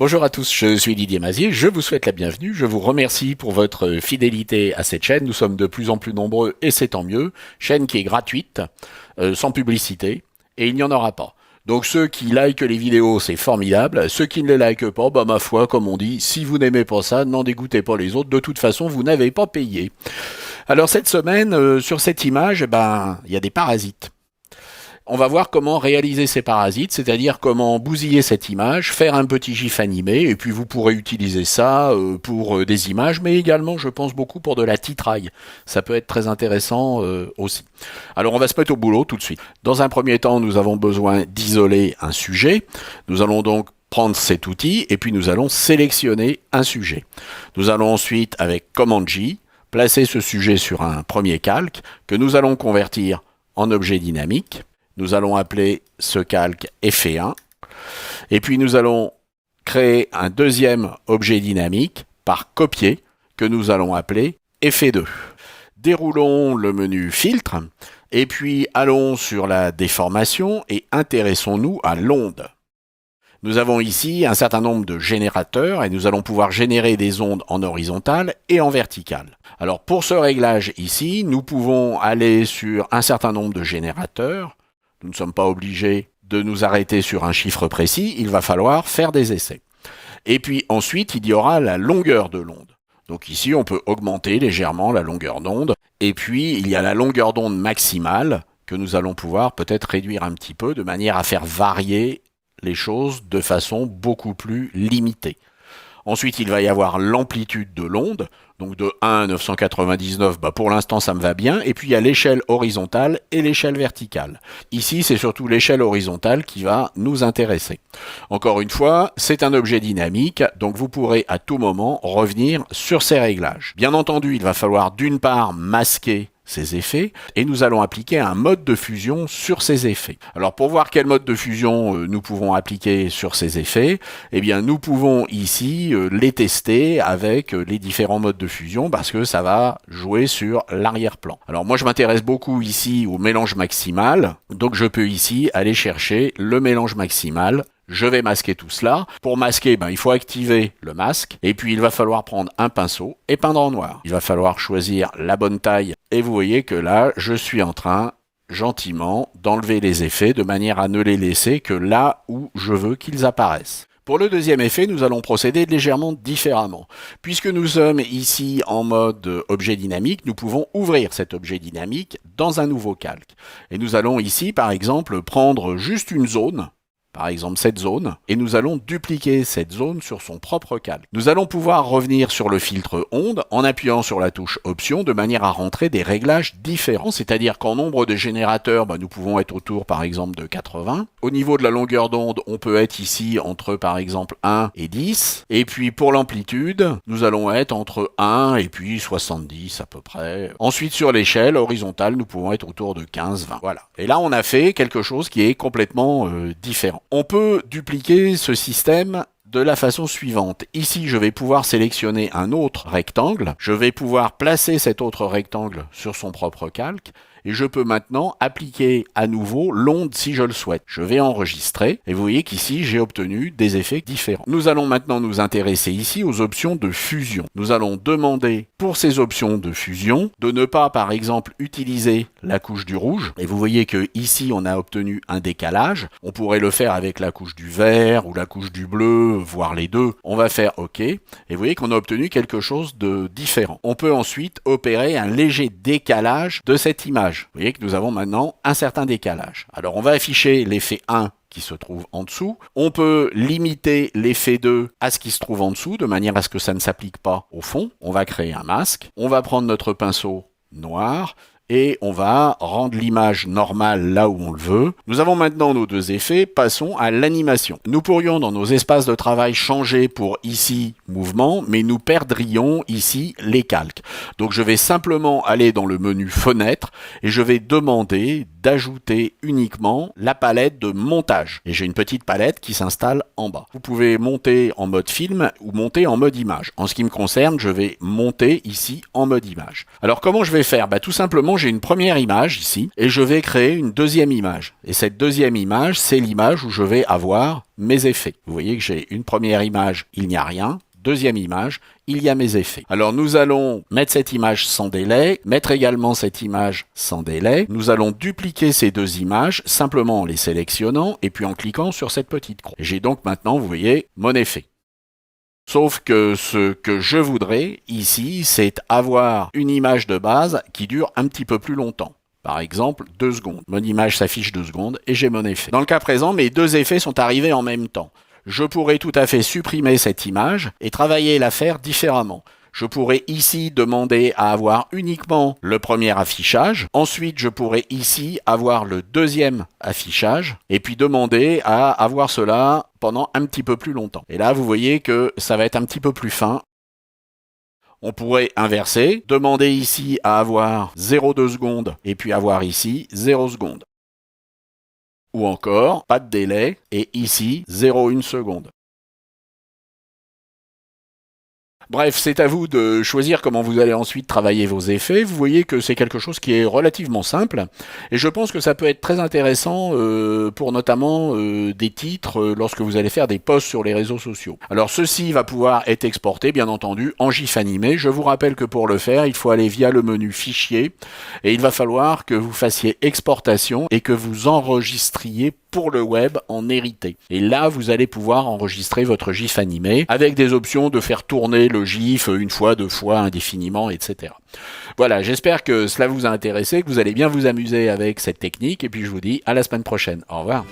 Bonjour à tous, je suis Didier Mazier, je vous souhaite la bienvenue, je vous remercie pour votre fidélité à cette chaîne, nous sommes de plus en plus nombreux et c'est tant mieux, chaîne qui est gratuite, sans publicité, et il n'y en aura pas. Donc ceux qui likent les vidéos, c'est formidable, ceux qui ne les likent pas, bah ma foi, comme on dit, si vous n'aimez pas ça, n'en dégoûtez pas les autres, de toute façon vous n'avez pas payé. Alors cette semaine, sur cette image, il y a des parasites. On va voir comment réaliser ces parasites, c'est-à-dire comment bousiller cette image, faire un petit gif animé, et puis vous pourrez utiliser ça pour des images, mais également, je pense, beaucoup pour de la titraille. Ça peut être très intéressant aussi. Alors, on va se mettre au boulot tout de suite. Dans un premier temps, nous avons besoin d'isoler un sujet. Nous allons donc prendre cet outil, et puis nous allons sélectionner un sujet. Nous allons ensuite, avec Command J, placer ce sujet sur un premier calque, que nous allons convertir en objet dynamique. Nous allons appeler ce calque effet 1. Et puis nous allons créer un deuxième objet dynamique par copier que nous allons appeler effet 2. Déroulons le menu filtre et puis allons sur la déformation et intéressons-nous à l'onde. Nous avons ici un certain nombre de générateurs et nous allons pouvoir générer des ondes en horizontale et en verticale. Alors pour ce réglage ici, nous pouvons aller sur un certain nombre de générateurs. Nous ne sommes pas obligés de nous arrêter sur un chiffre précis, il va falloir faire des essais. Et puis ensuite, il y aura la longueur de l'onde. Donc ici, on peut augmenter légèrement la longueur d'onde. Et puis, il y a la longueur d'onde maximale que nous allons pouvoir peut-être réduire un petit peu de manière à faire varier les choses de façon beaucoup plus limitée. Ensuite, il va y avoir l'amplitude de l'onde, donc de 1 à 999, pour l'instant ça me va bien, et puis il y a l'échelle horizontale et l'échelle verticale. Ici, c'est surtout l'échelle horizontale qui va nous intéresser. Encore une fois, c'est un objet dynamique, donc vous pourrez à tout moment revenir sur ces réglages. Bien entendu, il va falloir d'une part masquer ces effets, et nous allons appliquer un mode de fusion sur ces effets. Alors pour voir quel mode de fusion nous pouvons appliquer sur ces effets, eh bien nous pouvons ici les tester avec les différents modes de fusion parce que ça va jouer sur l'arrière-plan. Alors moi je m'intéresse beaucoup ici au mélange maximal, donc je peux ici aller chercher le mélange maximal. Je vais masquer tout cela. Pour masquer, il faut activer le masque. Et puis, il va falloir prendre un pinceau et peindre en noir. Il va falloir choisir la bonne taille. Et vous voyez que là, je suis en train, gentiment, d'enlever les effets de manière à ne les laisser que là où je veux qu'ils apparaissent. Pour le deuxième effet, nous allons procéder légèrement différemment. Puisque nous sommes ici en mode objet dynamique, nous pouvons ouvrir cet objet dynamique dans un nouveau calque. Et nous allons ici, par exemple, prendre juste une zone, par exemple cette zone, et nous allons dupliquer cette zone sur son propre calque. Nous allons pouvoir revenir sur le filtre onde en appuyant sur la touche option de manière à rentrer des réglages différents, c'est-à-dire qu'en nombre de générateurs, nous pouvons être autour par exemple de 80. Au niveau de la longueur d'onde, on peut être ici entre par exemple 1 et 10. Et puis pour l'amplitude, nous allons être entre 1 et puis 70 à peu près. Ensuite sur l'échelle horizontale, nous pouvons être autour de 15-20. Voilà. Et là on a fait quelque chose qui est complètement différent. On peut dupliquer ce système de la façon suivante. Ici, je vais pouvoir sélectionner un autre rectangle. Je vais pouvoir placer cet autre rectangle sur son propre calque. Et je peux maintenant appliquer à nouveau l'onde si je le souhaite. Je vais enregistrer et vous voyez qu'ici j'ai obtenu des effets différents. Nous allons maintenant nous intéresser ici aux options de fusion. Nous allons demander pour ces options de fusion de ne pas par exemple utiliser la couche du rouge. Et vous voyez que ici on a obtenu un décalage. On pourrait le faire avec la couche du vert ou la couche du bleu, voire les deux. On va faire OK. Et vous voyez qu'on a obtenu quelque chose de différent. On peut ensuite opérer un léger décalage de cette image. Vous voyez que nous avons maintenant un certain décalage. Alors on va afficher l'effet 1 qui se trouve en dessous. On peut limiter l'effet 2 à ce qui se trouve en dessous, de manière à ce que ça ne s'applique pas au fond. On va créer un masque. On va prendre notre pinceau noir et on va rendre l'image normale là où on le veut. Nous avons maintenant nos deux effets, passons à l'animation. Nous pourrions dans nos espaces de travail changer pour ici mouvement, mais nous perdrions ici les calques. Donc je vais simplement aller dans le menu fenêtre et je vais demander d'ajouter uniquement la palette de montage. Et j'ai une petite palette qui s'installe en bas. Vous pouvez monter en mode film ou monter en mode image. En ce qui me concerne, je vais monter ici en mode image. Alors comment je vais faire ? Tout simplement, j'ai une première image ici et je vais créer une deuxième image. Et cette deuxième image, c'est l'image où je vais avoir mes effets. Vous voyez que j'ai une première image, il n'y a rien. Deuxième image, il y a mes effets. Alors nous allons mettre cette image sans délai, mettre également cette image sans délai. Nous allons dupliquer ces deux images simplement en les sélectionnant et puis en cliquant sur cette petite croix. J'ai donc maintenant, vous voyez, mon effet. Sauf que ce que je voudrais ici, c'est avoir une image de base qui dure un petit peu plus longtemps. Par exemple, 2 secondes. Mon image s'affiche 2 secondes et j'ai mon effet. Dans le cas présent, mes deux effets sont arrivés en même temps. Je pourrais tout à fait supprimer cette image et travailler l'affaire différemment. Je pourrais ici demander à avoir uniquement le premier affichage. Ensuite, je pourrais ici avoir le deuxième affichage et puis demander à avoir cela pendant un petit peu plus longtemps. Et là, vous voyez que ça va être un petit peu plus fin. On pourrait inverser, demander ici à avoir 0,2 secondes et puis avoir ici 0 secondes. Ou encore, pas de délai, et ici, 0,1 seconde. Bref, c'est à vous de choisir comment vous allez ensuite travailler vos effets. Vous voyez que c'est quelque chose qui est relativement simple, et je pense que ça peut être très intéressant pour notamment des titres lorsque vous allez faire des posts sur les réseaux sociaux. Alors ceci va pouvoir être exporté, bien entendu, en GIF animé. Je vous rappelle que pour le faire, il faut aller via le menu Fichier, et il va falloir que vous fassiez exportation et que vous enregistriez pour le web en hérité. Et là, vous allez pouvoir enregistrer votre GIF animé avec des options de faire tourner le GIF une fois, deux fois, indéfiniment, etc. Voilà, j'espère que cela vous a intéressé, que vous allez bien vous amuser avec cette technique, et puis je vous dis à la semaine prochaine. Au revoir.